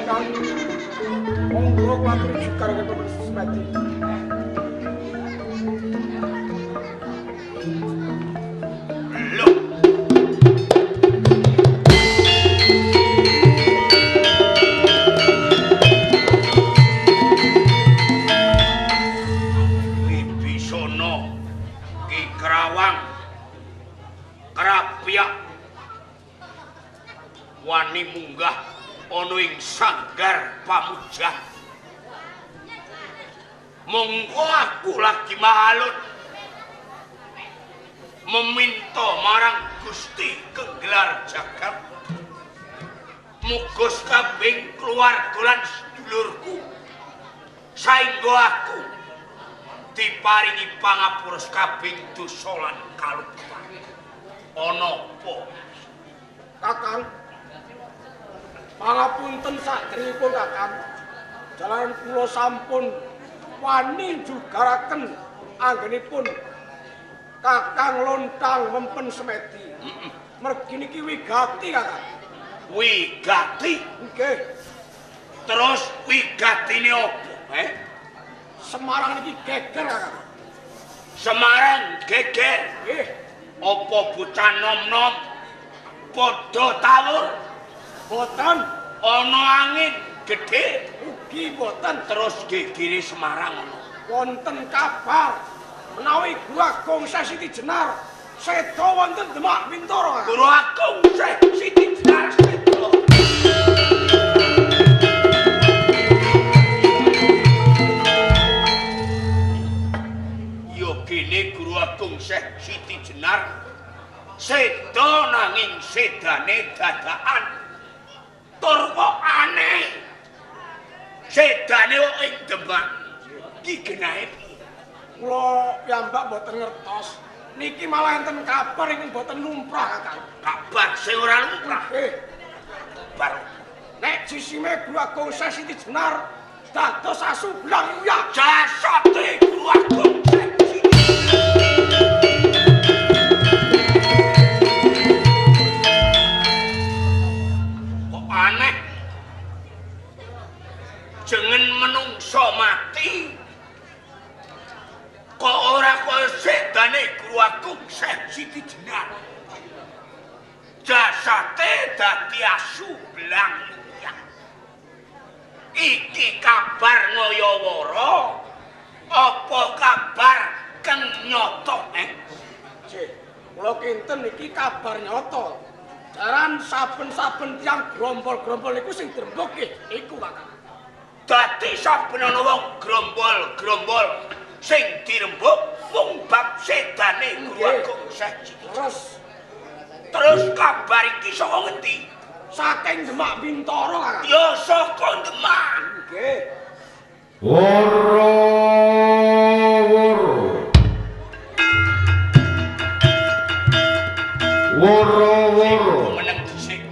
kan monggo matur jukar ke Semeti. Wani munggah ana ing sanggar pamujah. Monggo aku lagi mahalun meminta marang Gusti Kenggelar Jagat muga kabeh keluarga lan sedulurku saengga aku diparingi pangapura kabeh dosa lan kalupaan. Ana apa? Kakang pangapunten sakderengipun Kakang. Jalaran kula sampun wani jugaraken anggenipun Kakang Lontang mempen Semeti. Mergi niki wigati Kakang. Wigati? Nggih. Terus wigatine apa? Semarang niki geger Kakang. Semarang geger? Nggih. Apa bocah nom-nom padha tawur? Boten ana angin gedhe ugi boten. Terus gegere Semarang Wonten kabar menawi Guru Agung Siti Jenar seda wonten Demak Bintoro. Guru Agung Siti Jenar seda. Yo kene Guru Agung Siti Jenar seda nanging sedane dadakan. Tur kok aneh. Sedane kok ing Demak. Ki genahe piye? Kula piyambak boten ngertos. Niki malah enten kabar ingkang boten lumrah, Kakang. Kabar sing ora lumrah. Nggih. Kabar Nek jisime Guru Agung Siti Jenar dados asu belang uyah. jasate Guru Agung Siti aneh jengen menungso mati kok ora kaya sedane Guru Agung Siti Jenar jasate dadi asu belang uyah. Iki kabar ngayawara apa kabar kang nyata Nggih, kula kinten iki kabar nyata. Jaran saben-saben tiyang grombol-grombol niku sing drembug nggih niku Kakang. dadi saben ana wong grombol-grombol sing dirembug mung bab sedane Guru Agung Siti. Terus kabar iki saka ngendi? Saking Demak Bintoro Kakang. Ya saka Demak. Nggih. Woro-woro meneng dhisik.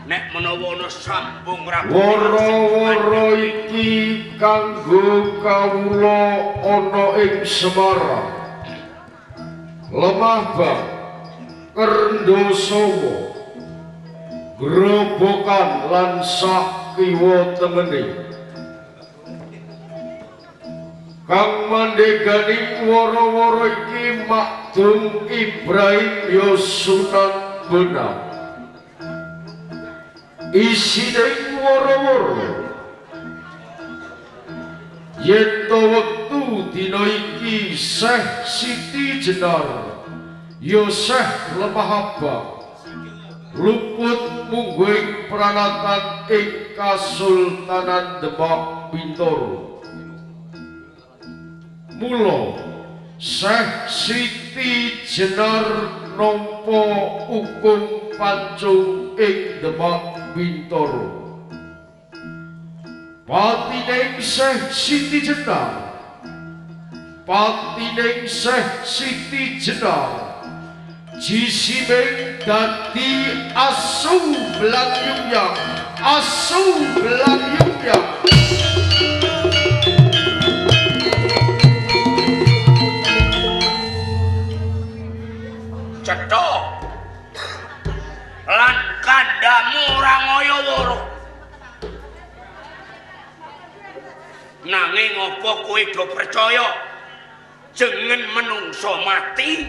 Nek menawa ana sambung rapat woro-woro iki kanggo kawula ana ing Semarang. Lemah Bang, Kerndosama, Grobogan lan sak kiwa temene. Kang mandegani woro-woro iki Makdum Ibrahim Yosunan Benang. Isine woro-woro yen to wektu dina iki Syekh Siti Jenar ya Syekh Lemah Abang luput mungguing peranatan ing Kasultanan Demak Bintoro. Mula Syekh Siti Jenar nampa hukum pancung ing Demak Bintoro. Patining Syekh Siti Jenar, patining Syekh Siti Jenar, jisime dadi asu belang yumyang, asu belang yumyang. Cetok lan kandamu ora ngaya woro Nanging apa kowe do percaya jengen menungso mati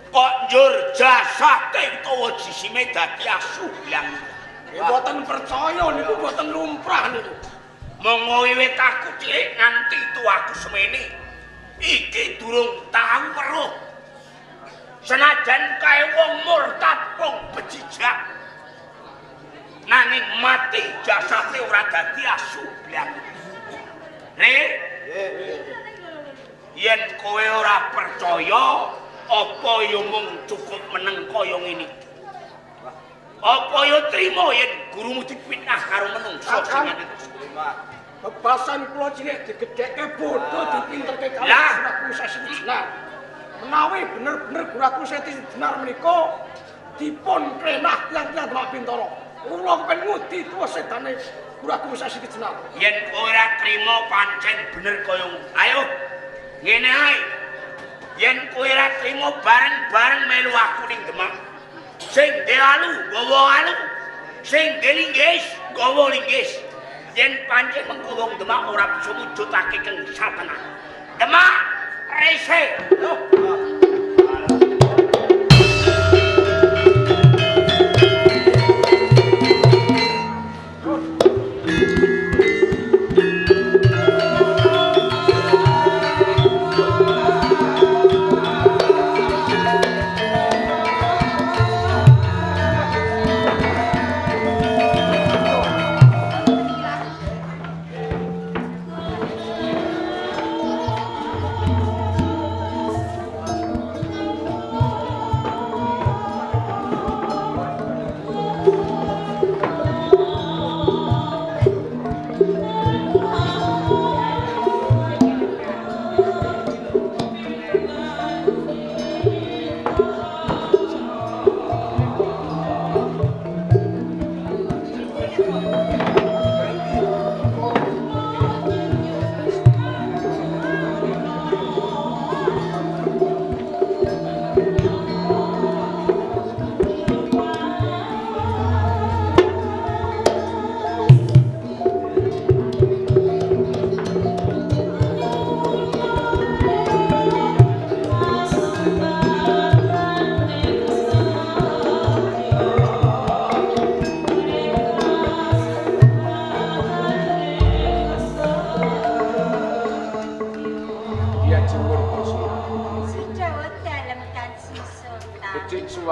kok njur jasate utawa jisime dadi asu blang. Mboten percaya niku mboten lumrah niku. Monggo wiwit aku cilik nganti tuaku semene iki durung tau weruh. Senajan kae wong murtad wong bejijak nanging mati jasate ora dadi asu blang. Yen kowe ora percaya apa ya mung cukup meneng kaya ngene. Apa ya trimo yen gurumu dipitnah karo menungso sing ngene. Bebasan kula cilik digedhekke bodho dipinterke karo guraku Sesi Jenar. Menawi bener-bener guraku Sesi Jenar menika dipun klenah tiyang-tiyang Demak Bintara. Kula kepen ngudi tuwa sedane guraku Sesi Jenar. Yen ora trimo pancen bener kaya ayo ngene ae. Yen kowe ora trimo bareng-bareng melu aku ning Demak. Sing alu gawa alu, sing linggis gawa linggis. Yen pancen mengko wong Demak ora bisa mujudake keng satana. Demak rese.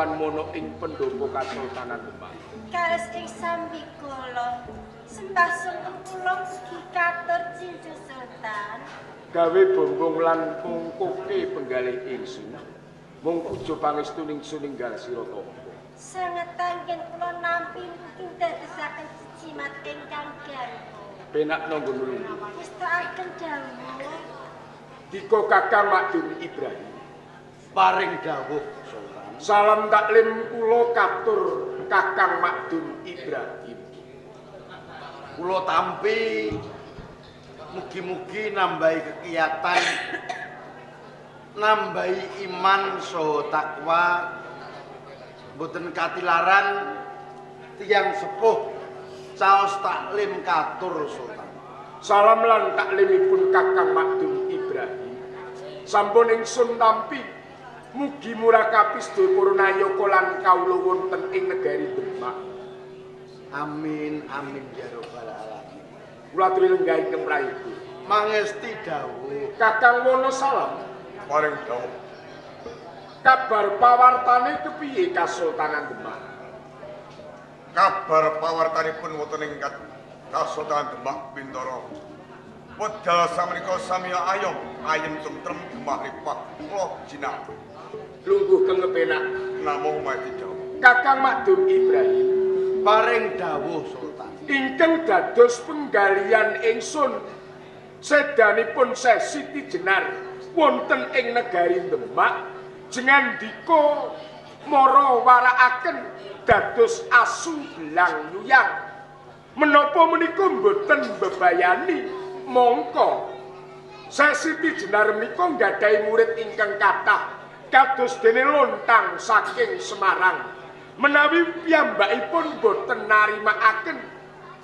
Mono ing pendopo Kasultanan Demak. Kares ing sambi kula sembah sungkem kula mugi katur Cincu Sultan. Gawe bombong lan pungkuke penggalih ingsun. Mung puja pangestuning suninggal sira Tapa. Sanget tanggen kula nampi mugi dadosaken jimat ingkang garwa. Penak nanggo nulung. Mustakaken dawuh. Dika Kakang Makdum Ibrahim. Paring dawuh. Salam taklim kula katur Kakang Makdum Ibrahim. Kula tampi mugi-mugi nambahi kekiyatan, nambahi iman saha takwa, boten katilaran tiyang sepuh caos taklim katur Sultan. Salam lan taklimipun Kakang Makdum Ibrahim. Sampun ingsun tampi mugi murakapi sedaya nayaka lan kawula wonten ing negari Demak. Amin amin ya rabbal alamin. Kula aturi lenggahing kemraiku. Mangesti dawuh. Kakang Wonosalam. Paring dawuh. Kabar pawartane kepiye Kasultanan Demak? Kabar pawartanipun wonten ing Kasultanan Demak Bintara. Wedal samenika sami ayem tentrem gemah lipat kula jinak. Lungguh kengepenak Namo mati dawuh. Kakang Makdum Ibrahim Paring dawuh Sultan. ingkang dados penggalian ingsun sedanipun Sesi Jenar wonten ing negari Demak jengandika mara warakaken dados asu belang luyang. Menapa menika mboten bebayani mongko Sesi Jenar menika nggadahi murid ingkang kathah kados dene lontang saking Semarang. Menawi piyambakipun boten narimakaken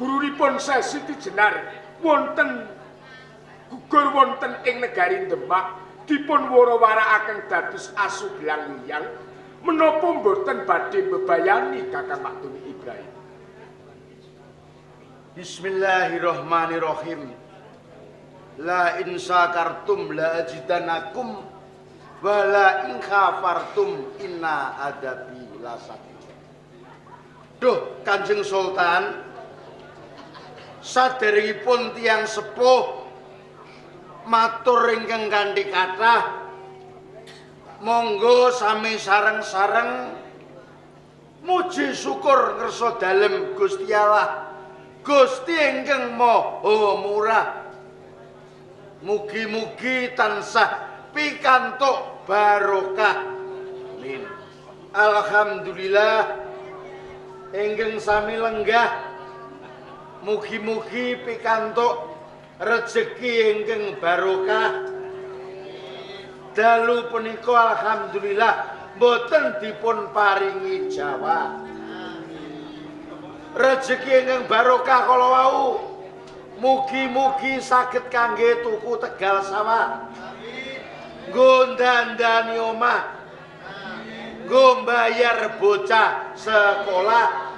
gurunipun Sesi Jenar wonten gugur wonten ing negari Demak dipun wara-warakaken dados asu belang yuyang menapa mboten badhe bebayani Kakang Maktun Ibrahim. Bismillahirrahmanirrahim. La in syakartum la ajidanakum wa la in kafartum inna adabi lasadid. Duh Kanjeng Sultan, saderengipun tiyang sepuh matur ingkang kanthi kathah, monggo sami sareng-sareng muji syukur ngersa dalem Gusti Allah, Gusti ingkang Maha Murah. Mugi-mugi tansah pikantuk barokah. Amin. Alhamdulillah ingkang sami lenggah. Mugi-mugi pikantuk rejeki ingkang barokah. Dalu punika alhamdulillah boten dipun paringi Jawa. Rejeki ingkang barokah kala wau mugi-mugi saged kangge tuku tegal sawah. Nggo dandani omah. Nggo mbayar bocah sekolah.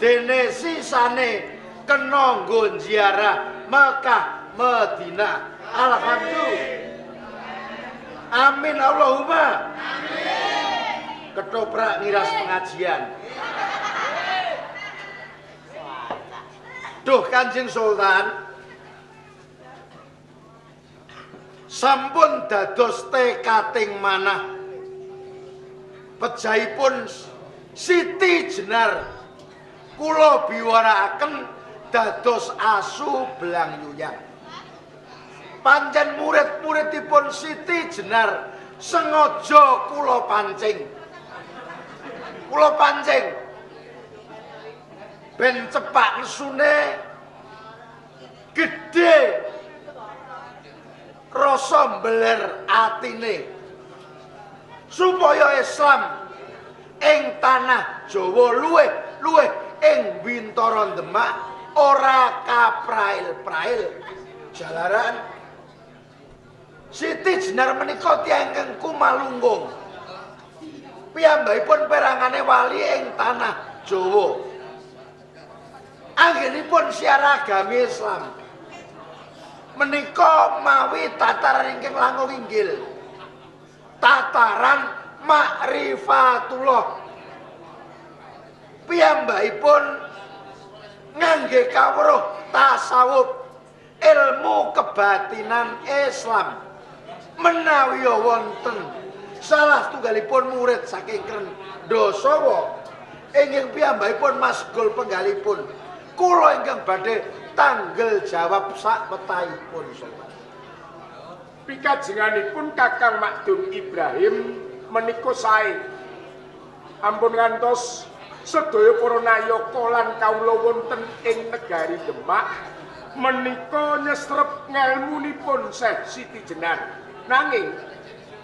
Dene sisane kena nggo ziarah Mekah Madinah. Alhamdulillah. Amin Allahumma. Amin. Ketoprak ngiras pengajian. Duh Kanjeng Sultan, sampun dados tekating manah pejahipun Siti Jenar kula biwarakaken dados asu belang yuyang. Pancen murid-muridipun Siti Jenar sengaja kula pancing. Kula pancing ben cepak nesune gedhe rasa mbeler atine supaya Islam ing tanah Jawa luwih ing Bintara Demak ora kaprail-prail. Jalaran Siti Jenar menika tiyang ingkang kumalunggung. Piyambakipun perangane wali ing tanah Jawa. Anggenipun siar agami Islam menika mawi tataran ingkang langkung inggil, tataran makrifatullah. Piyambakipun ngangge kawruh tasawuf, ilmu kebatinan Islam. Menawi wonten salah tunggalipun murid saking Krendasawa ingkang piyambakipun masgul penggalipun, kula ingkang badhe tanggel jawab sak wetahipun. Pikajenganipun Kakang Maktun Ibrahim menika sae. Ampun ngantos sedaya para nayaka lan kawula wonten ing negari Demak menika nyesrep ngelmunipun Syekh Siti Jenar. Nanging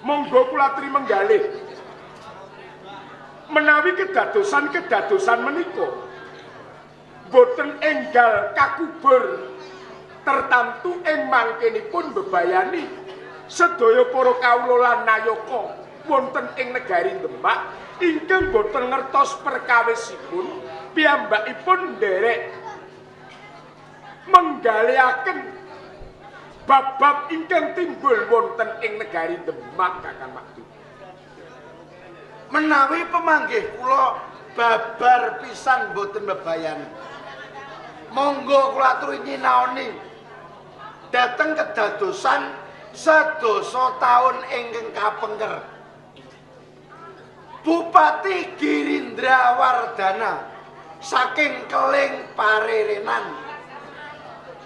monggo kula aturi menggalih menawi kedadosan menika boten enggal kakubur tertamtu ing mangkenipun bebayani sedaya para kawula lan nayaka wonten ing negari Demak ingkang boten ngertos perkawisipun piyambakipun nderek menggalihaken bab-bab ingkang timbul wonten ing negari Demak. Kakang Maktun, menawi pemanggih kula babar pisan boten bebayani, monggo kula aturi nyinaoni dhateng kedadosan sedasa taun ingkang kapengker. Bupati Girindra Wardana saking Keling Parerenan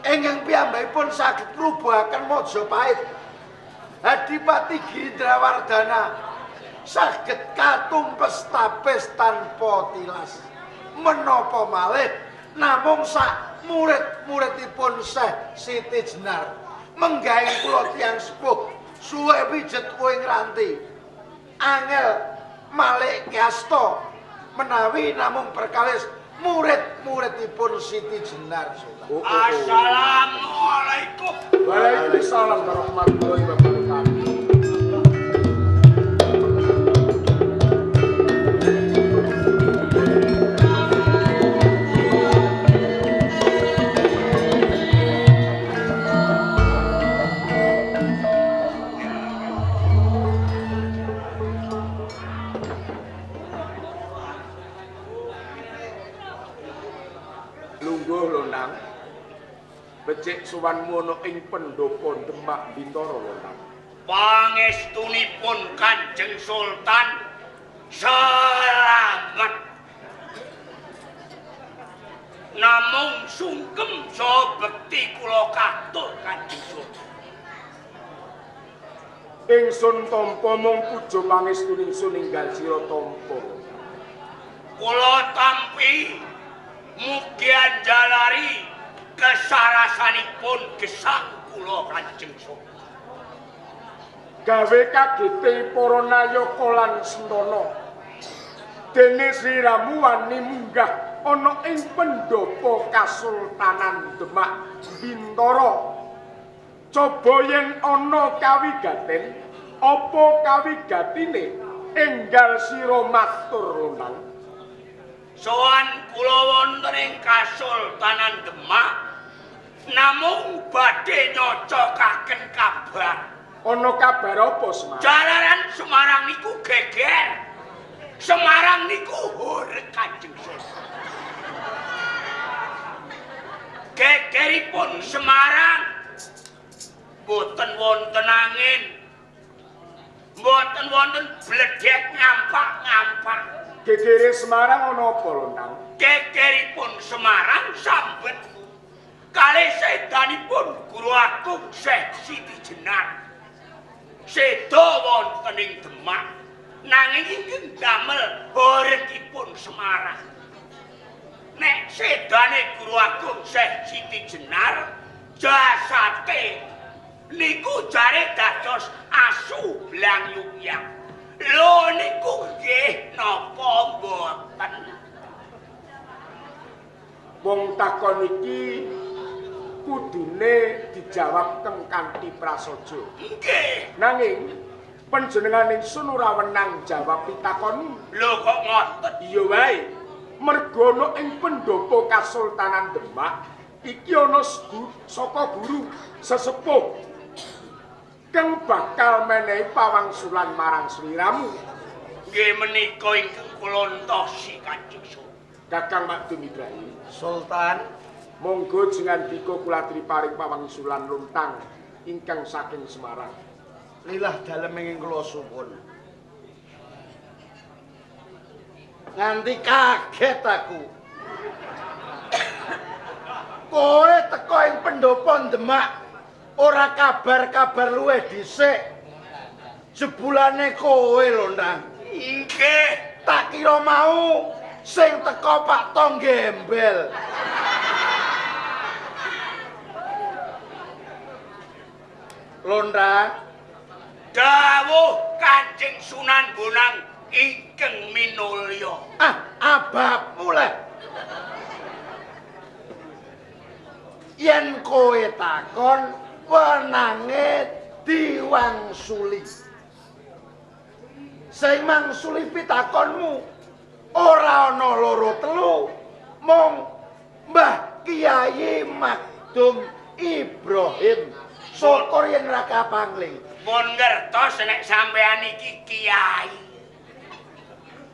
ingkang piyambakipun saged ngrubuhaken Majapahit. Adipati Girindra Wardana saged katumpes tapis tanpa tilas. Menapa malih namung sak murid-muridipun Syekh Siti Jenar menggawe kula tiyang sepuh suwe pijet kuing ranti angel malih kasta menawi namung perkawis murid muridipun Siti Jenar Sultan. Assalamualaikum. Waalaikumsalam warahmatullahi wabarakatuh. Lungguh lho Nang. Becik suwanmu ana ing pendopo Demak Bintara lho Nang. Pangestunipun Kanjeng Sultan selamat. Namung sungkem saha bekti kula katur Kanjeng Sultan. Ingsun tampa mung puja pangestuning ingsun ninggal sira tampa. Kula tampi mugi anjalari kesarasanipun gesang kula Kanjeng Sultan. Gawe kagete para nayaka lan sentana. Dene sliramu wani munggah ana ing pendopo Kasultanan Demak Bintara. Coba yen ana kawigaten, apa kawigatine enggal sira matur Nang. Sowan kula wonten ing Kasultanan Demak namung badhe nyocokaken kabar. Ana kabar apa Semar? Jalaran Semarang niku geger. Semarang niku horeg Kanjeng Sultan. Gegeripun Semarang boten wonten angin. Boten wonten bledek ngampak-ngampak. Gegere Semarang ana apa lho Nang? Gegeripun Semarang sambet kalih sedanipun Guru Agung Syekh Siti Jenar. Seda wonten ing Demak nanging inggih damel horegipun Semarang. Nek sedane Guru Agung Syekh Siti Jenar jasate niku jare dados asu blangyukyang. Lho niku nggih napa mboten? Wong takon iki kudune dijawab teng kanthi prasaja. Nggih. Nanging panjenengan ingsun ora wenang jawab pitakonmu. Lho kok ngoten? Iya wae. Merga ana ing pendopo Kasultanan Demak iki ana saka guru sesepuh kang bakal menehi pawangsulan marang sliramu. Nggih menika ingkang kula entosi Kanjeng Sultan. Kakang Makdum Ibrahim, Sultan, monggo jengandika kula triparing pawangsulan luntang ingkang saking Semarang. lilah dalem ing kula suwun. Nganti kaget aku. Kowe teko ing pendopo Demak ora kabar-kabar luwih dhisik. Jebulane kowe lho Nang. Nggih. Tak kira mau sing teko Pak Tong Gembel. Londra, dawuh Kanjeng Sunan Bonang ingkang minulya. Ababmu le. Yen kowe takon wenange diwangsuli. Sing mangsuli pitakonmu ora ana loro telu, mung Mbah Kiai Makdum Ibrahim. Syukur yen ra kapangling. Mun ngertos nek sampean iki kiai.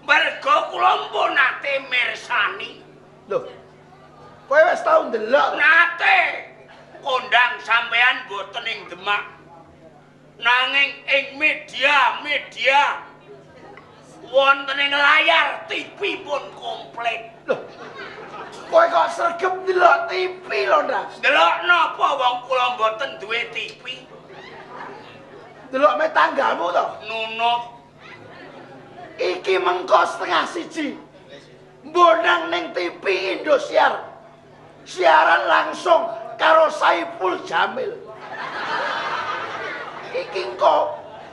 Mergo kula pun nate mirsani. Lho. Kowe wis tau ndelok? Nate kondang sampean boten ing Demak. Nanging ing media wonten ing layar TV pun komplit. Loh. Kowe kok sregep ndelok TV lho, Ndang? Delok napa wong kula mboten duwe TV? Delok me tanggamu to? Nunut. Iki mengko 1:30. Mbonang ning TV Indosiar. Siaran langsung karo Saiful Jamil. Iki kok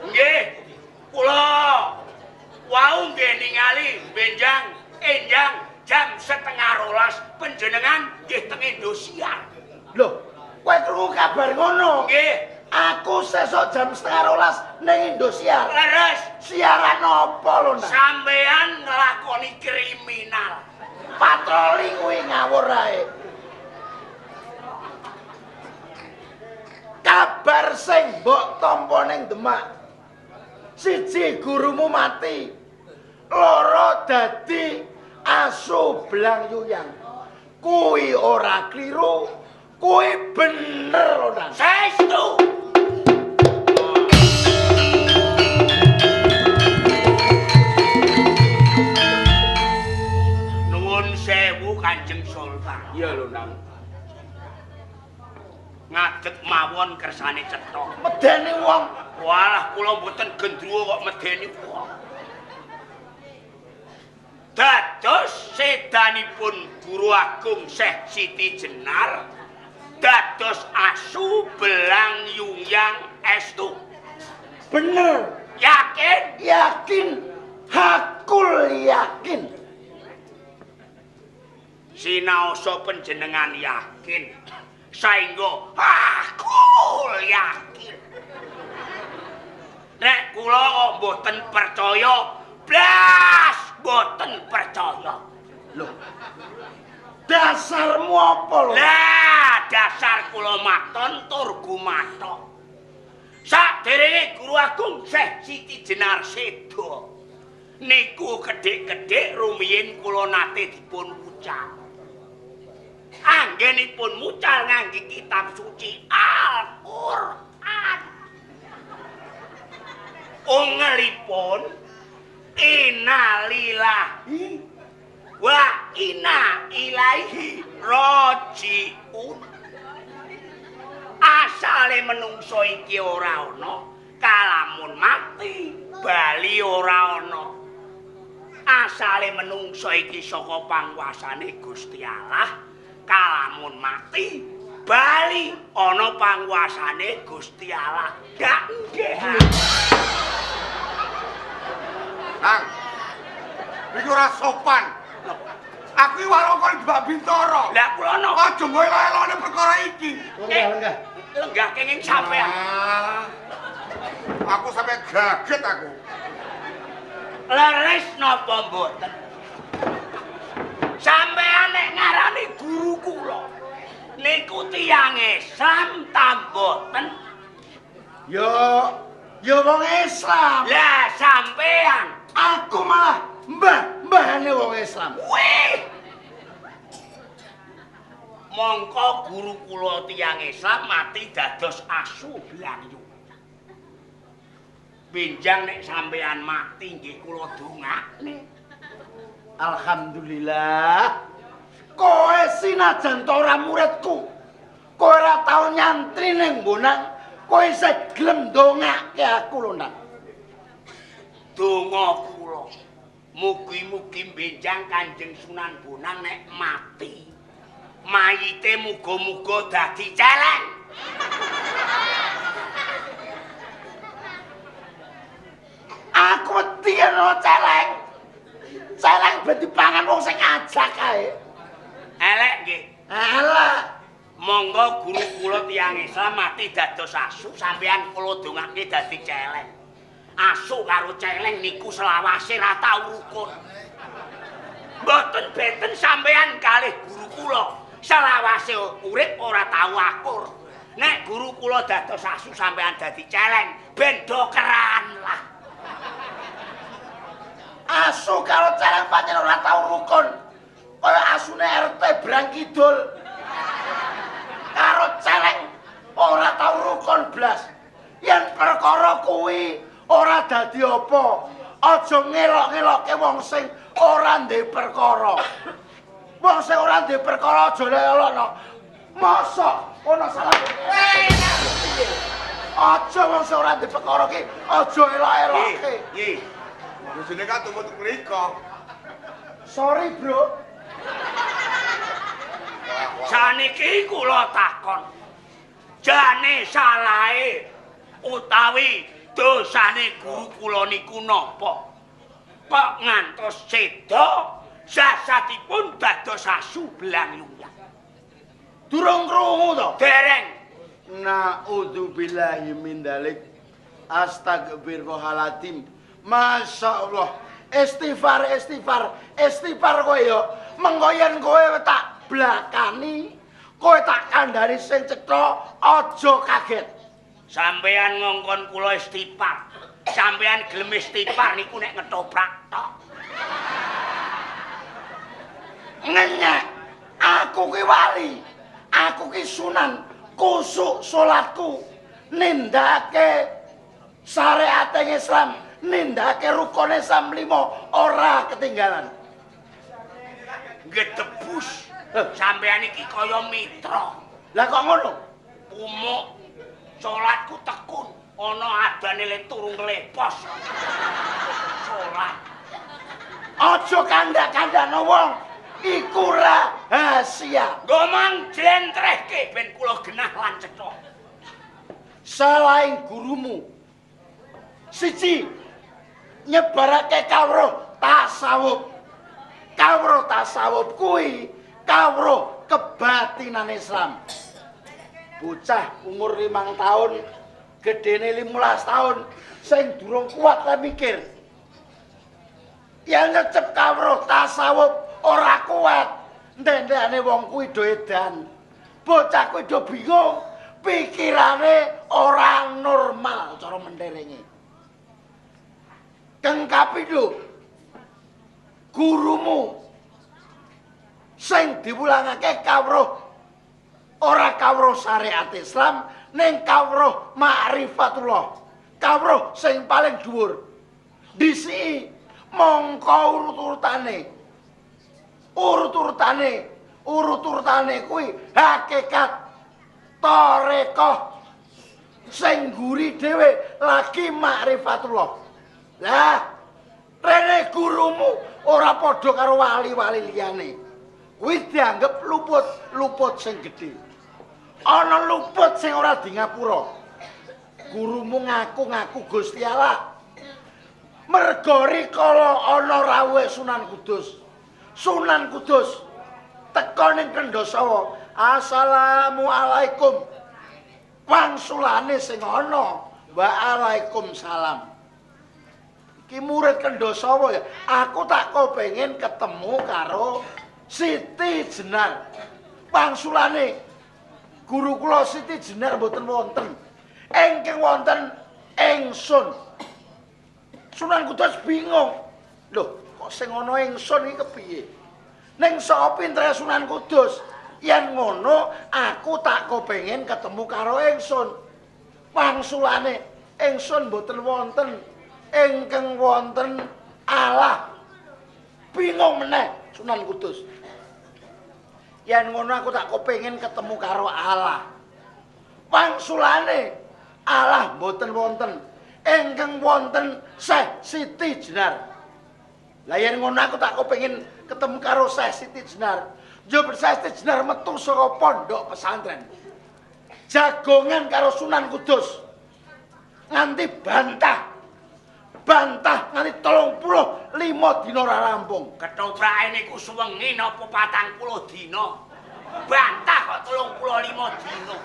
Nggih. Kula wau nggih ningali benjang enjang jam 11:30 panjenengan nggih teng Indosiar. Lho, kowe krungu kabar ngono? Nggih. Aku sesuk jam 11:30 ning Indosiar. Leres. Siaran apa lho, Nak? Sampean nglakoni kriminal. Patroli kuwi ngawur ae. Kabar sing mbok tampa ning Demak. Siji gurumu mati. Loro dadi asu belang yuyang. Kuwi ora kliru, kuwi bener lho, Nak. Saestu. Nuwun sewu Kanjeng Sultan. Iya lho, Nang. Ngadeg mawon kersane cetha. Medeni wong. Walah kula mboten gendruwo kok medeni wong. Dados sedanipun Guru Agung Syekh Siti Jenar dados asu belang yuyang estu. Bener. Yakin? Yakin. Hakul yakin. Sinaosa panjenengan yakin. Saengga aku yakin. Nek kula kok mboten percaya, blas mboten percaya. Loh. Dasarmu apa lho? Lah, dasar kula maton tur gumathok. Saderenge Guru Agung Syekh Siti Jenar seda niku gedhe-gedhe rumiyin kula nate dipun wucal. Anggenipun mucal ngangge kitab suci Al-Qur'an. Ungelipun innalillahi wa inna ilaihi raji'un. Asale menungso iki ora ana, kalamun mati bali ora ana. Asale menungso iki saka panguasane Gusti Allah, kalamun mati bali ana panguasane Gusti Allah. Gak nggih. Nang. Iku ora sopan. Aku iki warung kok Mbak Bintoro. Lah kula ana Aja mbok elok-elokne perkara iki. Enggak. lenggah kenging sampean. Aku sampe gaget aku. Leres napa mboten? Sampeyan nek ngarani guru kula niku tiyang Islam ta mboten? Yo wong Islam. Lah sampeyan Aku malah mbah-mbahane wong Islam. wih. Mongko guru kula tiyang Islam mati dados asu blanyu. Benjang nek sampeyan mati nggih kula dongakne. Alhamdulillah. Kowe sinajan ta ora muridku. Kowe ora tau nyantri ning Bonang, kowe isih gelem ndongake aku lho, Nak. Donga kula mugi-mugi benjang Kanjeng Sunan Bonang nek mati mayite muga-muga dadi celeng. Aku wedi ana celeng. Celeng ben dipangan wong sing ajak kae. Elek nggih. Alah, Monggo guru kula tiyang Islam mati dados asu, sampeyan kula dongake dadi celeng. Asu karo celeng niku selawase ra tau rukun. Mboten benten sampeyan kalih guru kula selawase urip ora tau akur. Nek guru kula dados asu sampeyan dadi celeng, ben dokeran lah. asu karo celeng pancen ora tau rukun. Kaya asune RT Brang Kidul. Karo celeng ora tau rukun blas. Yen perkara kuwi ora dadi apa, aja ngelok-ngelokke wong sing ora ndek perkara. Wong sing ora ndek perkara aja lelokno. Mosok ana salah. Aja wong sing ora ndek perkara ki aja elok-elokke. Nggih. Bojone kan tumut mriko. Sorry, Bro. Saniki kula takon. Jane salahe utawi dosane guru kula niku napa? Kok ngantos seda jasadipun dados asu belang lumyang. Durung krungu to? Dereng. Naudzubillahi min dzalik. Astagfirullahaladzim. Masya Allah. Istighfar kowe ya. Mengko yen kowe tak blakani, kowe tak kandhani sing cetha, aja kaget. Sampeyan ngongkon kula istighfar. Sampeyan gelem istighfar niku nek ngetoprak tok. Ngenyek. Aku ki wali. Aku ki sunan. Kusuk salatku. Nindakake syariat Islam. Nindakake rukun Islam 5 ora ketinggalan. Gedebus. Sampeyan iki kaya mitra. Lah kok ngono? Umuk salatku tekun. Ana adane le turu nglepos. Salat. Aja kandak-kandakno wong. Iku rahasia. Ngomong jlentrehke ben kula genah lan cetha. Selain gurumu. Siji nyebarake kawruh tasawuf. Kawruh tasawuf kuwi kawruh kebatinan Islam. Bocah umur 5 tahun, gedene 15 tahun, sing durung kuat lah mikir. Yang ngecep kawruh tasawuf ora kuat. Ndendane wong kuwi do edan. Bocah kuwi do bingung, pikirane ora normal cara menderenge. Kang kapindho, gurumu sing diwulangake kawruh ora kawruh syariat Islam ning kawruh ma'rifatullah. Kawruh sing paling dhuwur. Disiki mongko urut-urutane kuwi hakikat tarekah sing guri dhewe lagi ma'rifatullah. Lah rene gurumu ora padha karo wali-wali liyane. Kuwi dianggep luput sing gedhe. Ana luput sing ora di ngapura. Gurumu ngaku-ngaku Gusti Allah. Merga rikala ana rawuhe Sunan Kudus. Sunan Kudus teka ning Kendhasawa. Assalamualaikum. Wangsulane sing ana, waalaikumsalam. Ki murid Kendhasawa ya, aku tak kepengin ketemu karo Siti Jenar. Wangsulane guru kula Siti Jenar mboten wonten. Engkeng wonten ingsun. Sunan Kudus bingung. Loh, kok sing ana ingsun iki kepiye? Ning saka pintere Sunan Kudus, yen ngono aku tak kepengin ketemu karo ingsun. Wangsulane ingsun mboten wonten. Ingkang wonten Allah. Bingung meneh Sunan Kudus. Yen ngono aku tak kepengin ketemu karo Allah. Wangsulane Allah mboten wonten. Ingkang wonten Syekh Siti Jenar. Lah yen ngono aku tak kepengin ketemu karo Syekh Siti Jenar. Njupuk Syekh Siti Jenar metu saka pondok pesantren. Jagongan karo Sunan Kudus. Nganti bantah nganti 35 dina ora rampung. Ketoprake niku suwengi napa 40 dina. Bantah kok 35 dina.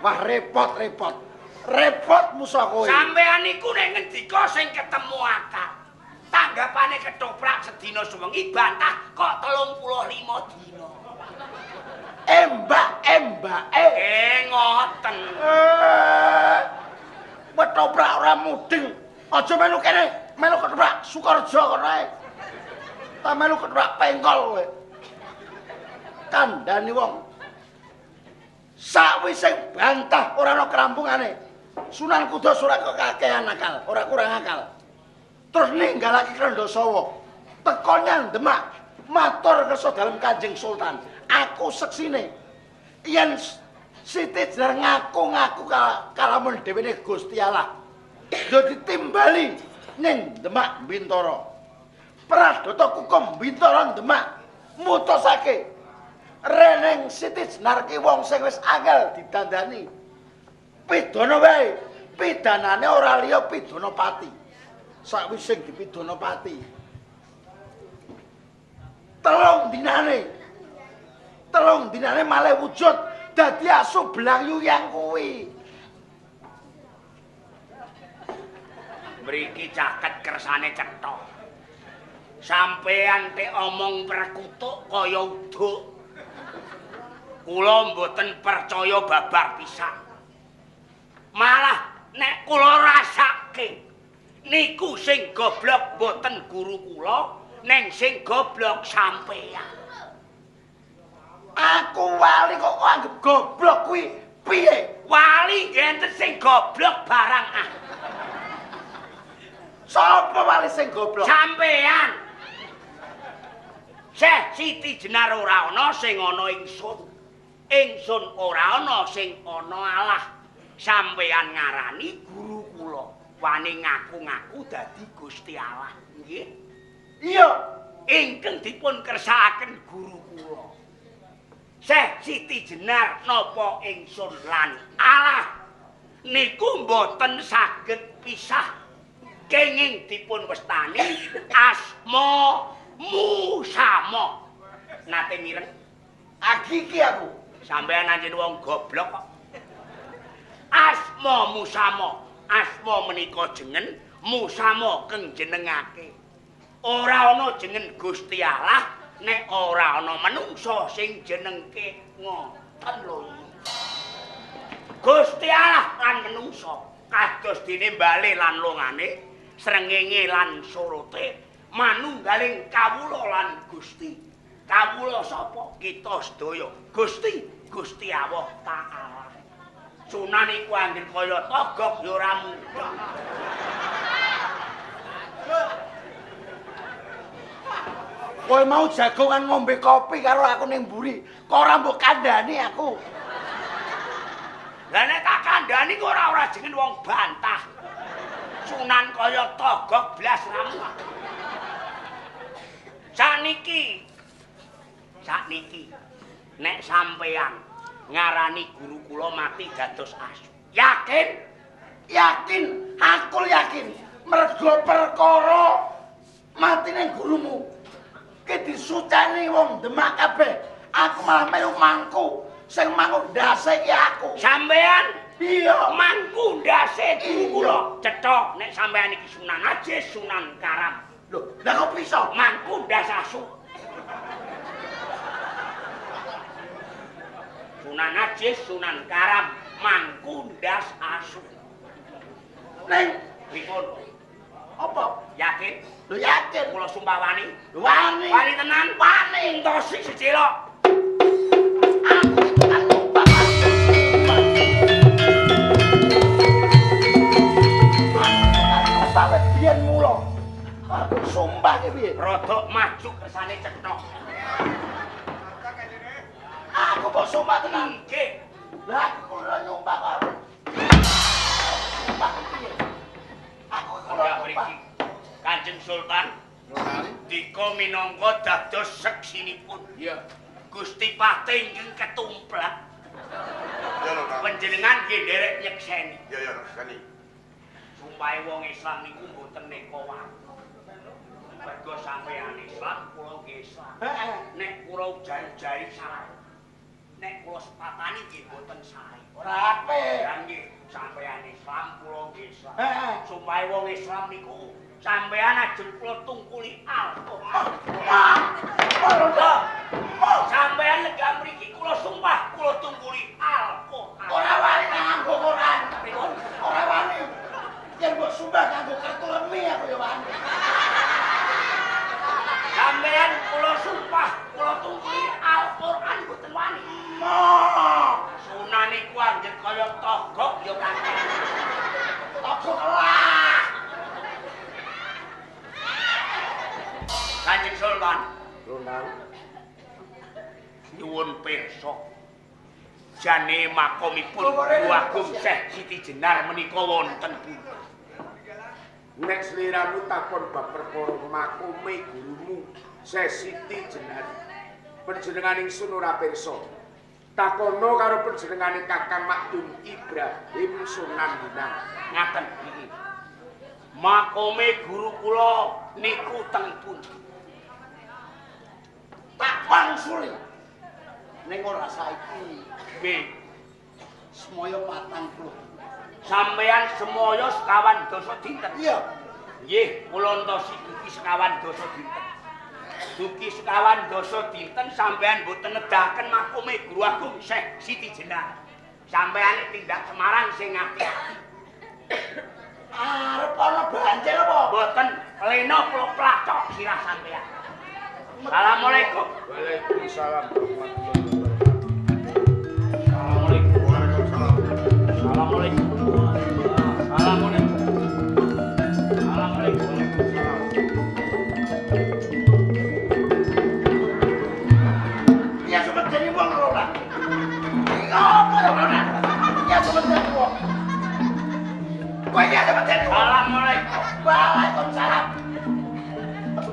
Wah repot. Repot musa kowe. Sampeyan niku nek ngendika sing ketemu akal. Tanggapane ketoprak sedina suwengi bantah kok 35 dina. Embake. Ngoten. Ketoprak ora mudeng. Aja melu kene, melu ketoprak Sukarjo kono ae. Ta melu ketoprak Pengkol kowe. Kandhani wong. Sakwise bantah ora ana kerampungane. Sunan Kudus ora kekakean akal, ora kurang akal. Terus ninggalake Kendhasawa. Teko nyang Demak, matur kersa dalem Kanjeng Sultan. Aku seksine yen Siti Jenar ngaku-ngaku kalamun dhewene Gusti Allah. Dadi timbali ning Demak Bintara. Pradata Kukum Bintara Demak mutusake reneng Siti Jenar ki wong sing wis angel didandani. Pidana wae. Pidanane ora liya pidana pati. Sakwise dipidana pati. Telung dinane malih wujud dadi asu belang yuyang kuwi. Mriki caket kersane cetha. Sampeyan te omong perkutuk kaya uduk. Kula mboten percaya babar pisan. Malah nek kula rasake niku sing goblok mboten guru kula, ning sing goblok sampeyan. Aku wali kok anggap goblok kuwi piye? Wali ngenten sing goblok barang ah. Sapa wali sing goblok? Sampeyan. Syekh Siti Jenar ora ana sing ana ingsun. Ingsun ora ana sing ana Allah. Sampeyan ngarani guru kula. Wani ngaku-ngaku dadi Gusti Allah. Nggih. Iya, ingkang dipun kersakaken guru kula. Syekh Siti Jenar napa ingsun lan Allah niku mboten saged pisah. Kenging dipun westani asma musama. Nate mireng agiki aku. Sampeyan anjen wong goblok kok. Asma musama. Asma menika jeneng, musama keng jenengake. Ora ana jeneng Gusti Allah nek ora ana manungsa sing jenengke ngoten lho. Gusti Allah lan manungsa kados dene bale lan longane, srengenge lan sorote, manunggaling kawula lan Gusti. Kawula sapa? Kita sedaya. Gusti Allah Ta'ala. Sunan iku anggen kaya togok ya ora mudah. Kowe mau jagongan ngombe kopi karo aku ning mburi, kok ora mbok kandhani aku. Lah nek tak kandhani kok ora jeneng wong bantah. Sunan kaya togok blas ramu. Sakniki nek sampeyan ngarani guru kula mati dados asu. Yakin? Yakin, aku yakin. Mergo perkara matine gurumu ki disuceni wong Demak kabeh. Aku malah melu mangku. Sing mangku ndase ki aku. Sampeyan iya mangku ndase guru kula. Cetha nek sampeyan iki Sunan Ajis, Sunan Karam. Lho, lah kok bisa Mangku ndas asu. Sunan Ajis, Sunan Karam, mangku ndas asu. Neng Pripun? apa? Yakin? Lho yakin. Kula sumpah wani. Wani. Wani tenan, wani entosi secelok. Aku itu kan lupa. Sampai biyen mula. Aku sumpah ki piye? Rodok maju kersane cetha. Aku kok sumpah tenan. Nggih. Lah aku kula nyumpah kok. Sumpah piye? Aku kula Ora nyumpah. mriki. Kanjeng Sultan dika minangka dados seksinipun. Iya. Gusti Patih ingkang ketumplak. Ya lho, Kang. Panjenengan nggih nderek nyekseni. Ya, Kani. Sumpahe wong Islam niku mboten neka wae. Mergo sampeyan Islam, kula nggih Islam. Heeh. Nek kula jari-jari salah. Nek kula sepatani nggih mboten sae. Ora apik. Ya nggih, sampeyan Islam, kula nggih Islam. Heeh. Sumpahe wong Islam niku sampeyan ajeng kula tungkuli Al-Qur'an. Sampeyan lega mriki kula sumpah kula tungkuli Al-Qur'an. Ora wani nganggo Quran. Ora wani. Yen mbok sumpah nganggo kartu remi aku ya wani. Sampeyan kula sumpah kula tungkuli Al-Qur'an mboten wani. Sunan iku anggere kaya togok ya kakek. Togok lah. Kanjeng Sultan Sunan. nyuwun pirsa. Jane makomipun Guru Agung Syekh Siti Jenar menika wonten pundi? Nek sliramu takon bab perkara makome gurumu Syekh Siti Jenar. Panjenengan ingsun ora pirsa. Takono karo panjenengane Kakang Makdum Ibrahim Sunan Dinang. Ngaten. Makome guru kula niku teng pundi? wangsuli. Ning ora saiki. Nggih. Semaya 40. Sampeyan semoyo sekawan dosa dinten. Iya. Nggih, kula entosi dugi sekawan dosa dinten. Dugi sekawan dosa dinten sampeyan mboten nedahaken makume Guru Agung Syekh Siti Jenar. Sampeyan tindak Semarang sing ati-ati. Arep ana banjir apa? Mboten lena kula placok sirah sampeyan. Assalamualaikum. Waalaikumsalam. Assalamualaikum. Waalaikumsalam. Assalamualaikum. Assalamualaikum. Assalamualaikum. Ya sampe dene wong ora. Apa ya ora? Ya sampe dene wong. Kowe ya sampe dene wong. Assalamualaikum. Waalaikumsalam.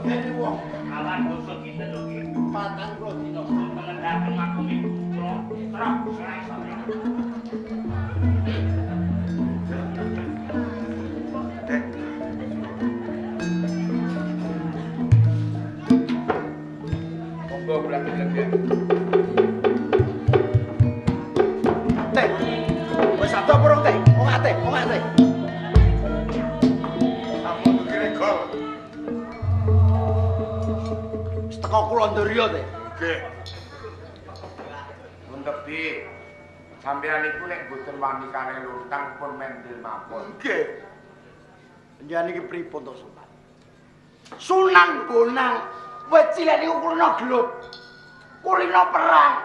Dene wong. Kawan dosa kita lho iki. 40 dina. Mengendhaken makome kula trok sirahe sampeyan. Dek. Monggo blak-blak. Teh. Wis ado burung teh. Wong ate. Sampun begini gol. Wis teko kula ndurya teh. Nggih. Mentepi sampeyan iku nek boten wani kane luntang pun mendel mapun. Nggih. Njenengan iki pripun to, Sunan? Sunan Bonang wis cilik niku kulina gelut. Kulina perang.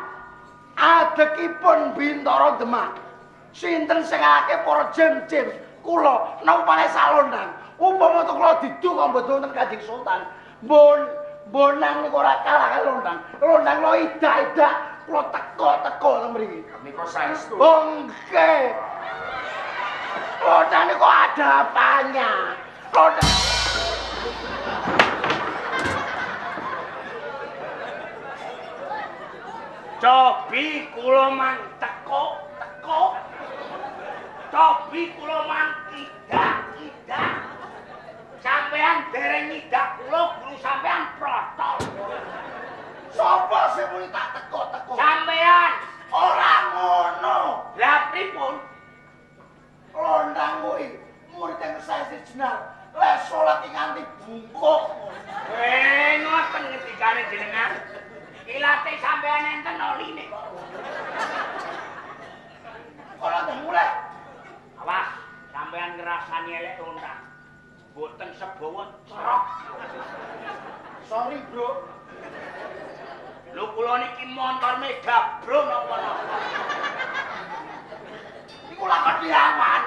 Adekipun Bintara Demak. Sinten sing akeh para jem-jem kula napa salondang. Upama to kula didu kok mboten wonten Kanjeng Sultan. Bonang niku ora kalah karo londang. Londang lo idak-idak kula teko teng mriki. Menika saestu. Oh nggih. Londang niku ada apanya? Londang Cobi kula mang teko. Cobi kula mang idak. Sampeyan dereng ngidak kula guru sampeyan protol. sapa sing muni tak teko-teko? Sampeyan Ora ngono. lah pripun? Londang kuwi murid yang Sesi Jenar. Les salat nganti bungkuk. Ngoten ngendikane jenengan. Ilate sampeyan enten oline kok. Ora ndang mulai. Awas, sampeyan ngrasani elek londang. Mboten sebawa cerok. Sorry, Bro. Lho kula niki montor Mega Bro napa-napa. Iku lakon diaman.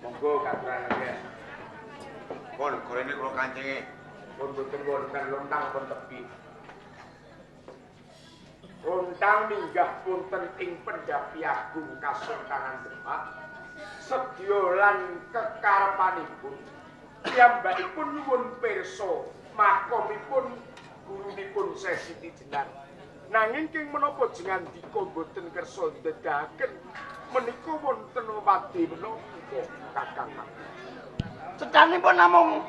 Monggo katurane. Pun gorene kula kancinge. Pun boten wonten luntang pun tepi. Luntang minggah punten ing Pendhapi Agung Kasultanan Demak. Sedya lan kekarepanipun piyambakipun nyuwun pirsa makomipun gurunipun Sesi Jenar. Nanging king menapa jengandika boten kersa dedahaken menika wonten wadhe menapa Kakang. Cekanipun namung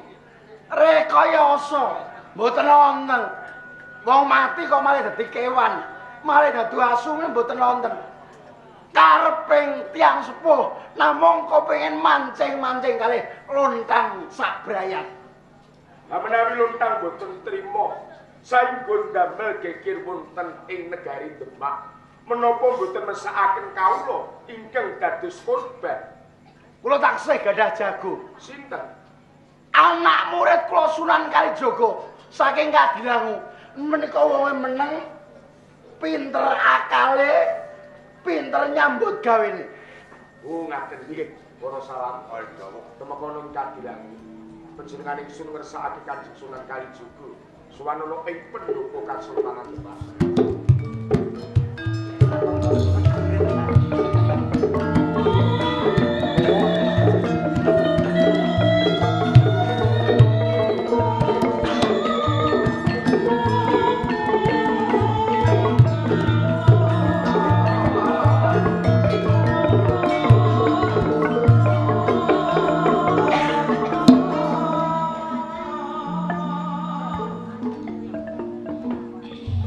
rekayasa, mboten wonten. Wong mati kok malah dadi kewan, malah dadi asu mboten wonten. Kareping tiyang sepuh namung kepengin mancing-mancing kalih lontang sabrayat. Lah menawi luntang boten trima saengga ndamel geger wonten ing negari Demak, menapa boten mesakaken kawula ingkang dados korban? Kula taksih gadah jago. Sinten? Anak murid kula Sunan Kalijaga saking Kadilangu. Menika wonge meneng, pinter akale, pinter nyambut gawene. Oh ngaten nggih, para salam. Aldawa. Temekono Kadilangu. Panjenengan ingsun ngersakake Kanjeng Sunan Kalijaga suwanana ing pendhopo Kasultanan Demak.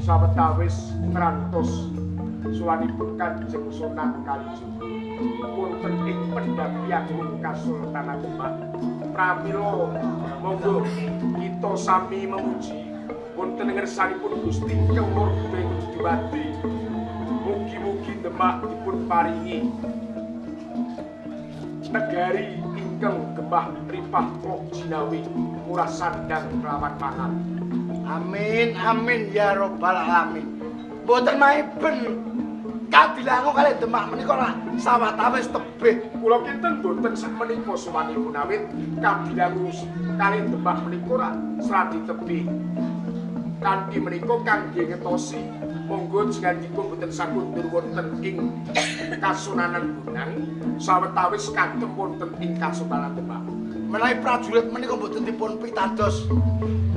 sawetawis ngrantos suwanipun Kanjeng Sunan Kalijaga wonten ing pendhapianipun Kasultanan Demak. Pramila monggo kita sami memuji wonten ngersanipun Gusti Kemur Bengdiwati. Mugi-mugi Demak dipun paringi negari ingkang gembah ripah Klok Jinawi murah sandang kelawan pangan. Amin amin ya robbal alamin. Mboten maiben kadilangu kalih Demak menika lah sawetawis tebih. Kula kinten boten sakmenika suwanipun awit kadilangu kalih Demak menika ra sradi tebih. Kanthi menika kangge ngetosi monggo jengandika boten sakundur wonten ing Kasunanan Bonang sawetawis kagem wonten ing Kasultanan Demak. Menawi prajurit menika boten dipun pitados,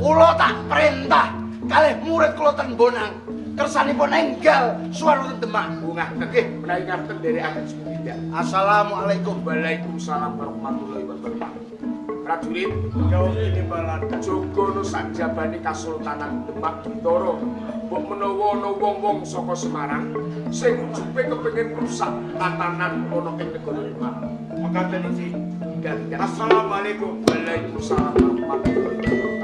kula tak perintah kalih murid kula ten Bonang kersanipun enggal suwanipun Demak. Ngaten nggih menawi ngaten dherekaken sepundi. Assalamualaikum. Waalaikumsalam warahmatullahi wabarakatuh. Prajurit Jauh ini balan. Jogono sakjabane Kasultanan Demak Bintoro. Mbok menawa ana wong-wong saka Semarang sing ujube kepengin rusak tatanan ana ing negara Demak. Makaten iki. Tinggal. Assalamualaikum. Waalaikumsalam warahmatullahi wabarakatuh.